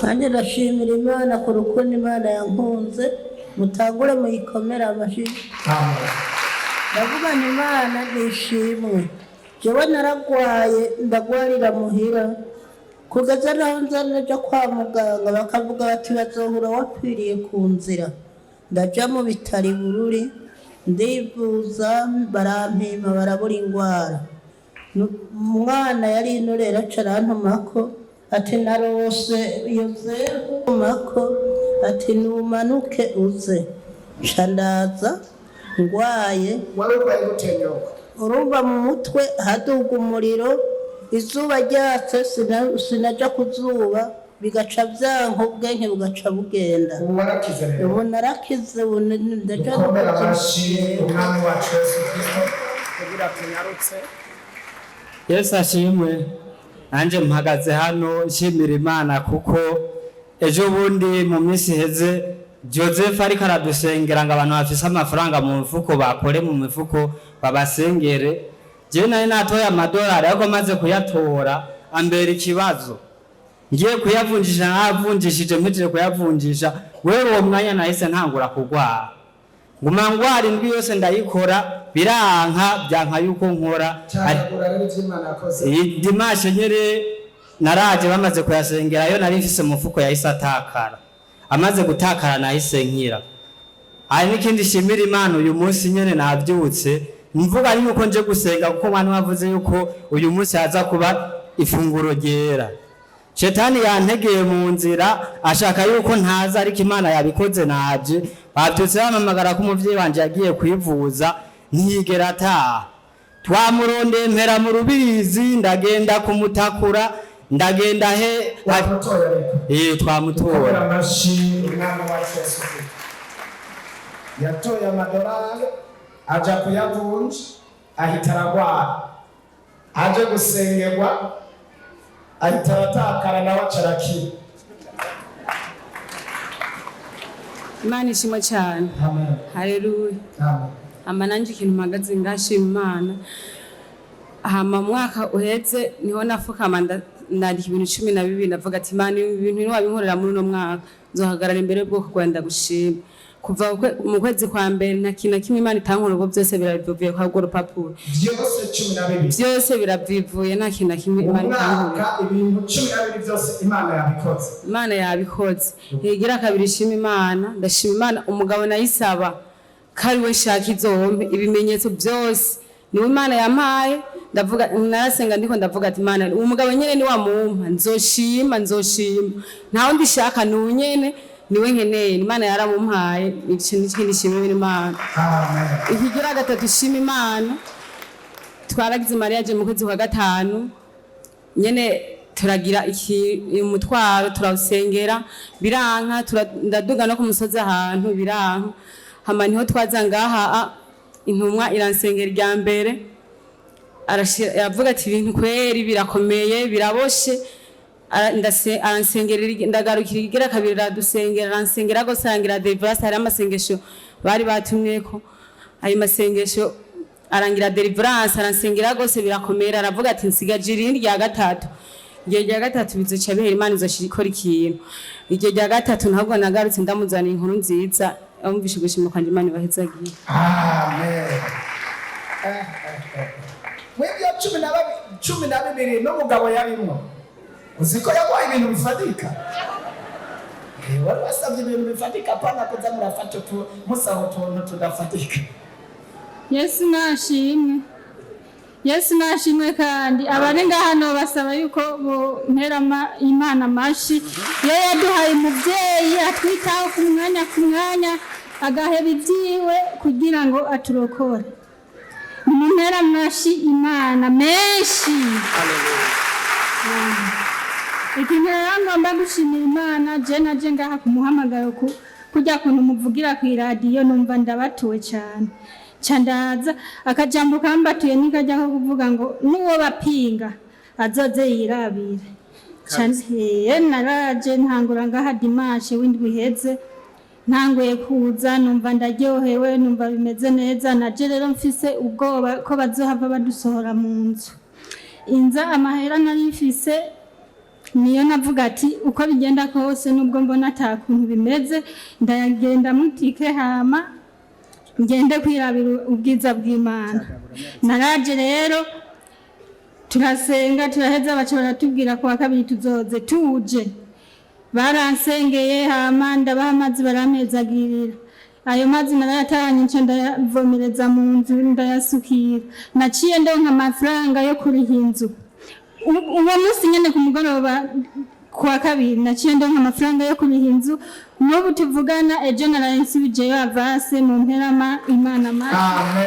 kandi ndashimira Imana ku rukundo Imana yankunze mutangure muyikomera amashyi. Ndavuga nti Imana nishimwe. Jewe naragwaye ndagwarira muhira kugeza naho nja kwa muganga bakavuga bati bazohura wapfiriye ku nzira. Ndaja mu bitari Bururi ndivuza barampima barabura ingwara. Umwana yari inorera carantumako ati narose Yozefu mako ati numanuke uze. Shandaza ngwaye warwaye gutenyoka urumva mu mutwe haduga umuriro izuba ryatse sinaja kuzuba bigaca byanko ubwenge bugaca bugenda. warakize rero ubu narakize ndaja komera amashi umwami wacu Yesu Kristo kugira tunyarutse. Yesu ashimwe. Anje mpagaze hano nshimira Imana kuko ejo bundi mu minsi heze Joseph ariko aradusengera ngo abantu bafise amafaranga mu mifuko bakore mu mifuko babasengere. Je nari natoye amadolari ariko maze kuyatora ambera ikibazo ngiye kuyavunjisha navunjishije mpije kuyavunjisha wewe uwo mwanya nahise ntangura kugwara nguma ngwara indwi yose ndayikora biranka byanka yuko nkora dimashe nyere naraje bamaze kuyasengera yo nari mfise mufuko yahise atakara amaze gutakara nahise nkira. Hari n'ikindi shimira Imana uyu munsi nyene navyutse mvuga yuko nje gusenga kuko mwana wavuze yuko uyu munsi haza kuba ifunguro ryera. Shetani yantegeye mu nzira ashaka yuko ntaza ariko Imana yabikoze naje bavyutse bamamagara ko umuvyeyi wanje yagiye kwivuza ntiyigera ataha. Twamurondeye mpera mu Rubirizi ndagenda kumutakura ndagenda he twamutora. Amashi umwami wacu Yesu Kristo yatoye amadolari aja kuyavunja ahita aragwara aje gusengerwa ahita aratakara nawe acarakira. Imana ishimwe cyane. Amen. Haleluya. Amen. Amananje ikintu mpagaze ngashima Imana. Hama mwaka uheze niho nafukama ndandika ibintu 12 ndavuga ati Imana ibintu niwabinkorera muri no mwaka nzohagarara imbere bwo kugwenda gushima. Kuva mu kwezi kwa mbere nta kintu kimwe Imana itankora ubwo byose birabivuye kwa go rupapuro. Byose birabivuye nta kintu kimwe Imana itankora. Ibintu 12 byose Imana yabikoze. Imana yabikoze. Higira kabiri shima Imana, ndashima Imana umugabo nayisaba kari we shaka izombe ibimenyetso byose ni Imana yampaye. Ndavuga narasenga ndiko ndavuga ati Imana umugabo nyene ni wamumpa nzoshima ntaho ndishaka nunyene niwe nkeneye Imana yaramumpaye ikindi shimwe Imana. Amen. Ikigira gatatu shima Imana twaragize mariage mu kwezi kwa gatanu nyene turagira umutwaro turawusengera biranka ndaduga no ku musozi ahantu biranka hama niho twaza ngaha intumwa iransengera rya mbere aravuga ati ibintu kweri birakomeye biraboshe aransengera ndagarukira igira kabiri radusengera aransengera go sangira deliverance hari amasengesho bari batumweko ayo masengesho arangira deliverance aransengera gose birakomera aravuga ati nsigaje irindi rya gatatu igihe rya gatatu bizoca bihera Imana izoshikora ikintu igihe rya gatatu ntabwo nagarutse ndamuzana inkuru nziza amubishe gushima kwanje Imana bahezagiye. Amen. Mwebwe 12 n'umugabo yarimo uziko yagwaye ibintu bifatika wari wasabye ibintu bifatika pana kuza murafata musaho tuntu tudafatika. Yesu nashimwe kandi abari ngahano basaba yuko mpera Imana mashi yo yaduhaye umuvyeyi atwitaho ku mwanya agaheba ibyiwe kugira ngo aturokore. Mpera mashi Imana menshi. Ikintu ngomba gushimira Imana je ngaha kumuhamagara kujya kuntu muvugira ku radio numva ndabatuwe cyane. Chandaza akajambo kambatuye nikajya ko kuvuga ngo nuwo bapinga azoze yirabire. Chanze naraje ntangura ngaha dimanche windwi heze ntanguye kuza numva ndaryohewe numva bimeze neza naje rero mfise ubwoba ko bazohava badusohora mu nzu. Inza amahera nari mfise niyo navuga ati uko bigenda kose nubwo mbona atakuntu bimeze ndagenda mutike hama ngende kwirabira ubwiza bw'Imana. Naraje rero turasenga turaheza baca baratubwira ko kabiri tuzoze tuje. Baransengeye hama ndabaha amazi baramezagirira. Ayo mazi narayatahanye nca ndavomereza mu nzu ndayasukira. Naciye ndonka amafaranga yo kuriha inzu. Uwo munsi nyene ku mugoroba kwa kabiri naciye ndonka amafaranga yo kuriha inzu. N'ubu tuvugana ejo narayinsubije avase mu mperama Imana amazi. Amen.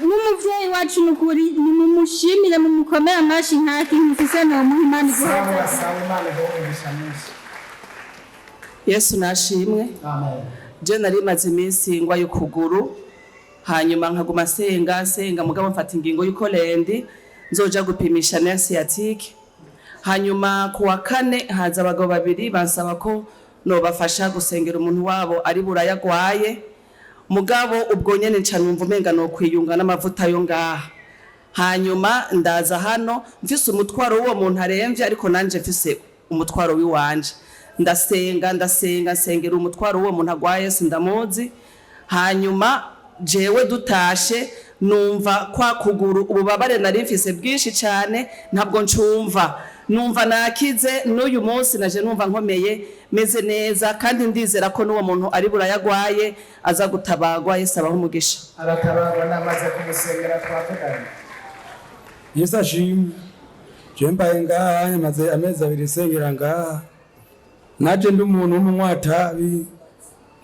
N'umuvyeyi wacu nukuri nimumushimire mumukomere amashi nkaki mufise no muhimana Sawa Imana Yesu nashimwe. Amen. Je nari maze iminsi ngwa y'ukuguru hanyuma nkaguma senga mugabo mfata ingingo y'uko lendi nzoja gupimisha na sciatique. Hanyuma kuwa kane haza abagabo babiri bansaba ko no bafasha gusengera umuntu wabo ari burayagwaye. Mugabo ubwo nyene nca numva umenga no kwiyunga n'amavuta yo ngaha. Hanyuma ndaza hano mfise umutwaro w'uwo muntu aremvye ariko nanje mfise umutwaro wiwanje. Ndasengera umutwaro w'uwo muntu agwaye sindamuzi. Hanyuma jewe dutashe numva kwa kuguru ububabare nari mfise bwinshi cyane ntabwo ncumva. Numva nakize n'uyu munsi naje numva nkomeye meze neza kandi ndizera ko n'uwo muntu ari burayagwaye aza gutabagwa. Yesu abaho umugisha. Aratabagwa namaze kumusengera twavuganye. Yesu ashimwe. Je mbaye ngaha maze amezi 2 sengera ngaha. Naje ndi umuntu w'umwatabi.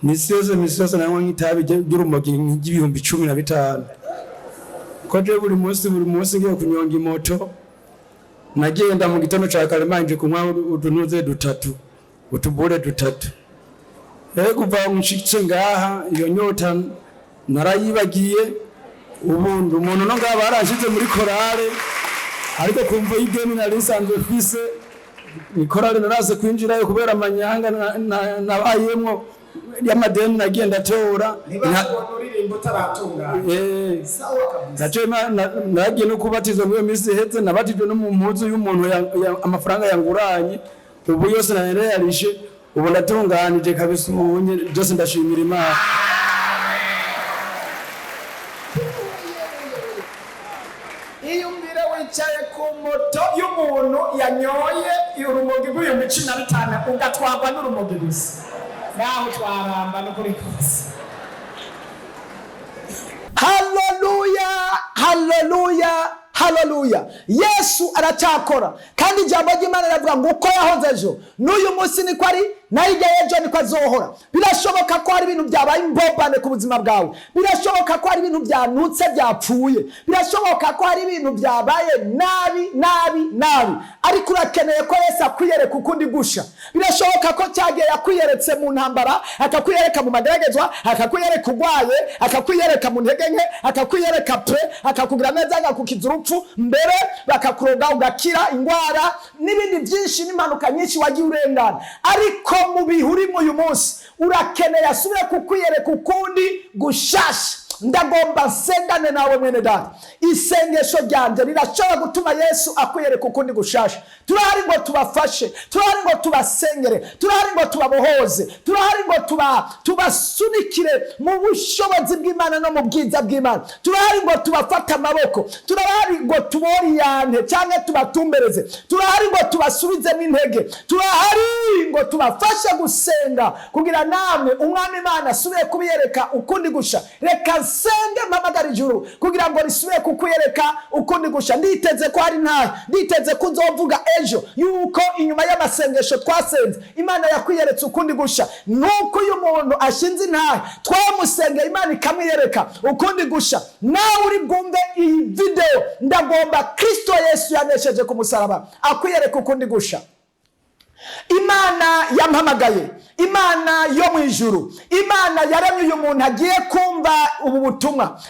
Misi yose nanywa nk'itabi ry'urumogi y'ibihumbi 15. Ko je buri munsi ngiye kunyonga imoto. Nagenda mu gitondo ca kare manje kunywa utunuze dutatu. Utubure dutatu. Kuva mushitse ngaha iyo nyota narayibagiye. Ubundi umuntu no ngaha barashize muri korale ariko kumva igeni nari nsanzwe fise korale naraze kwinjirayo kubera amanyanga nabayemwo y'amadeni nagiye ndatora uririmbo utaratungana. Sawa kabisa. Nagiye no kubatizwa mu minsi heze nabatijwe no mu mpuzu y'umuntu amafaranga yanguranye ubu yose nareyarishe ubu ndatunganije kabisa ubunye byose ndashimira Imana. Iyumvire wicaye ku moto y'umuntu yanyoye urumogi rw'ibihumbi 15 ugatwarwa n'urumogi gusa. Naho twaramba no kuri kose. Haleluya. Yesu aracyakora kandi ijambo ry'Imana riravuga ngo uko yahoze ejo n'uyu munsi niko ari naijya ejo niko azohora. Birashoboka ko hari ibintu byabaye imbobane ku buzima bwawe. Birashoboka ko hari ibintu byanutse byapfuye. Birashoboka ko hari ibintu byabaye nabi ariko urakeneye ko Yesu akwiyereka ukundi gusha. Birashoboka ko cyagiye yakwiyeretse mu ntambara akakwiyereka mu mageragezwa akakwiyereka ugwaye akakwiyereka mu ntege nke akakwiyereka akakugira neza akakukiza urupfu mbere bakakuroga ugakira ingwara n'ibindi byinshi n'impanuka nyinshi wagiye urengana. Ariko mu bihuri uyu munsi urakeneye asubire kukwiyereka ukundi gushasha. Ndagomba nsengane nawe mwene data. Isengesho ryanje rirashobora gutuma Yesu akwiyereka ukundi gushasha. Turahari ngo tubafashe, turahari ngo tubasengere, turahari ngo tubabohoze, turahari ngo tubasunikire mu bushobozi bw'Imana no mu bwiza bw'Imana. Turahari ngo tubafata amaboko, turahari ngo tuboriyane cyangwa tubatumbereze, turahari ngo tubasubizemo intege, turahari ngo tubafashe gusenga kugira namwe umwami Imana asubire kubiyereka ukundi gusha. Reka senge mpamagara ijuru kugira ngo risubire kukuyereka ukundi gusha. Nditeze ko hari ntayo, nditeze ko uzovuga ejo yuko inyuma y'amasengesho twasenze Imana yakwiyeretse ukundi gusha. Nuko uyu muntu ashinze ntayo twamusengeye Imana ikamwiyereka ukundi gusha. Nawe uri bwumve iyi video ndagomba Kristo Yesu yanesheje ku musaraba akwiyereka ukundi gusha. Imana yampamagaye, Imana yo mu ijuru, Imana yaremye uyu muntu agiye kumva ubu butumwa.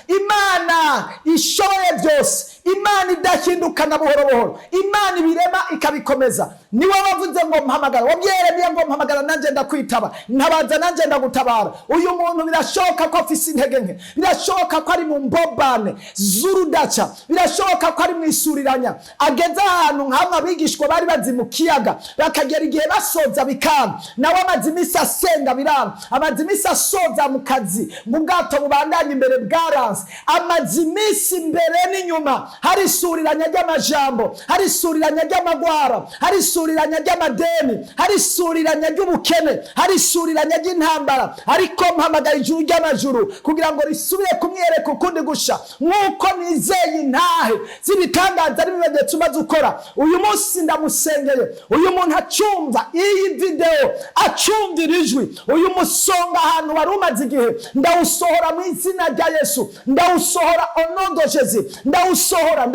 Imana ishoboye byose, Imana idahindukana buhoro buhoro, Imana ibirema ikabikomeza. Niwe wavuze ngo mpamagara, wabyeremiye ngo mpamagara nanje ndakwitaba, ntabaza nanje ndagutabara. Uyu muntu birashoboka ko afise intege nke, birashoboka ko ari mu mbobane z'urudaca, birashoboka ko ari mu isuriranya, ageze ahantu nk'amwe abigishwa bari bazi mu kiyaga, bakagera igihe basoza bikanga, nawe amaze iminsi asenga biranga, amaze iminsi asoza mu kazi, mu bwato bubandanya imbere bwaranse, amaze iminsi imbere n'inyuma, hari isuriranya ry'amajambo, hari isuriranya ry'amagwara, hari isuriranya ry'amadeni, hari isuriranya ry'ubukene, hari isuriranya ry'intambara, ariko mpamagara ijuru ry'amajuru kugira ngo risubire kumwereka ukundi gusha, nk'uko nizeye intahe z'ibitangaza n'ibimenyetso umaze ukora. Uyu munsi ndamusengeye, uyu muntu acumva iyi video, acumvira ijwi, uyu musonga ahantu wari umaze igihe, ndawusohora mu izina rya Yesu, ndawusohora onondojezi, ndawusohora,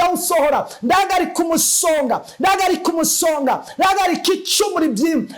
ndahagarika umusonga, ndahagarika icumu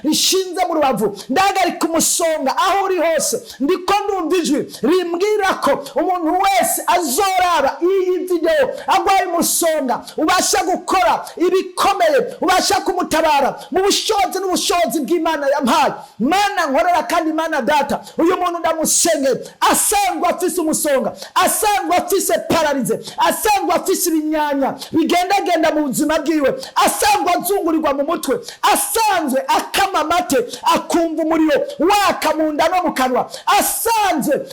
rishinze mu rubavu, ndahagarika umusonga aho uri hose. Ndiko ndumva ijwi rimbwira ko umuntu wese azoraba iyi video agwaye umusonga, ubasha gukora ibikomeye, ubasha kumutabara mu bushobozi n'ubushobozi bw'Imana yampaye. Mana nkorera kandi Mana data, uyu muntu ndamusengeye, asangwa afise umusonga, asangwa afise paralize, asangwa afise ibinyanya bigendagenda mu buzima bwiwe, asangwa azungurirwa mu mutwe, asanzwe akama amate akumva umuriro waka mu nda no mu kanwa, asanzwe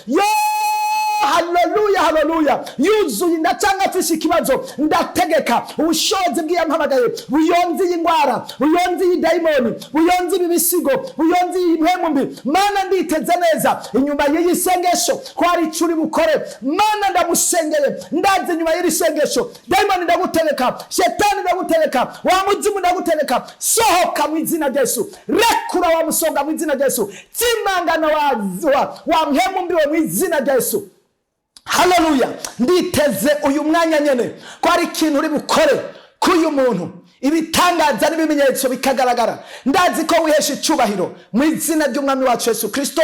haleluya yuzuye inda cyangwa afise ikibazo, ndategeka ubushobozi bw'iyampamagaye buyonze y'indwara, buyonze y'idayimoni, buyonze ibisigo, buyonze impwemu mbi. Mana nditeze neza inyuma y'iyi sengesho ko hari icyo uri bukore. Mana ndamusengeye, ndazi inyuma y'iri sengesho dayimoni ndagutegeka, shetani ndagutegeka, wa muzimu ndagutegeka, sohoka mu izina rya Yesu, rekura wa musonga mu izina rya Yesu, timangana wa mpwemu mbi mu izina rya Yesu. Haleluya, nditeze uyu mwanya nyene ko ari ikintu uri bukore k'uyu muntu, ibitangaza n'ibimenyetso bikagaragara. Ndazi ko wihesha icubahiro mu izina ry'umwami wacu Yesu Kristo,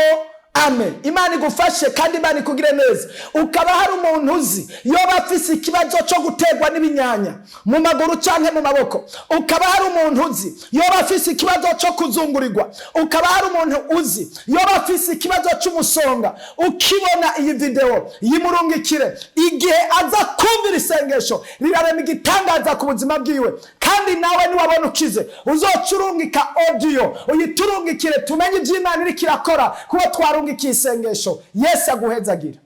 amen. Imana igufashe kandi Imana ikugire neza. Ukaba hari umuntu uzi yoba afise ikibazo cyo guterwa n'ibinyanya mu maguru canke mu maboko, ukaba hari umuntu uzi yoba afise ikibazo cyo kuzungurirwa, ukaba hari umuntu uzi yoba afise ikibazo cy'umusonga, ukibona iyi video yimurungikire, igihe aza kumvira isengesho rirarema igitangaza ku buzima bwiwe. Kandi nawe niwabona ukize, uzocurungika audio uyiturungikire, tumenye iby'Imana iri kirakora kuba twarungikiye isengesho. Yesu aguhezagira.